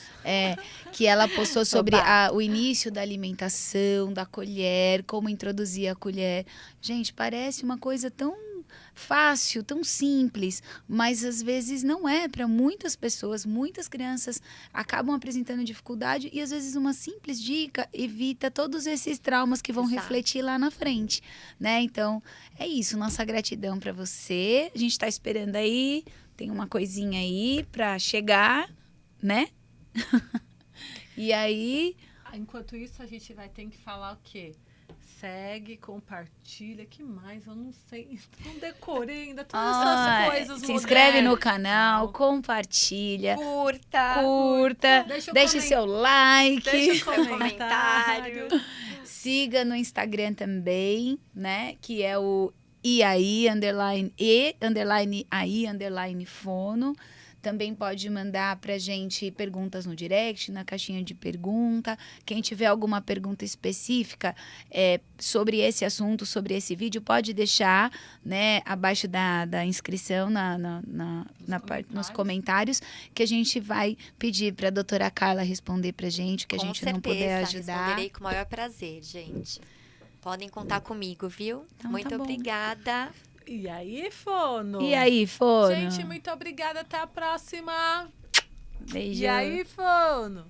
Que ela postou sobre o início da alimentação, da colher, como introduzir a colher. Gente, parece uma coisa tão fácil, tão simples, mas às vezes não é para muitas pessoas. Muitas crianças acabam apresentando dificuldade e às vezes uma simples dica evita todos esses traumas que vão refletir lá na frente, né? Então, é isso, nossa gratidão para você. A gente está esperando aí, tem uma coisinha aí para chegar, né? E aí... enquanto isso, a gente vai ter que falar o quê? Segue, compartilha, que mais? Eu não sei, não decorei ainda todas essas coisas. Se inscreve no canal, compartilha, curta, deixe seu like, deixe seu comentário. Siga no Instagram também, né? Que é o _aí, _fono. Também pode mandar pra gente perguntas no direct, na caixinha de pergunta. Quem tiver alguma pergunta específica sobre esse assunto, sobre esse vídeo, pode deixar, né, abaixo da inscrição nos comentários, que a gente vai pedir pra doutora Carla responder pra gente, que a gente não puder ajudar. Responderei com o maior prazer, gente. Podem contar comigo, viu? Então, muito obrigada. E aí, Fono? Gente, muito obrigada. Até a próxima. Beijo. E aí, Fono?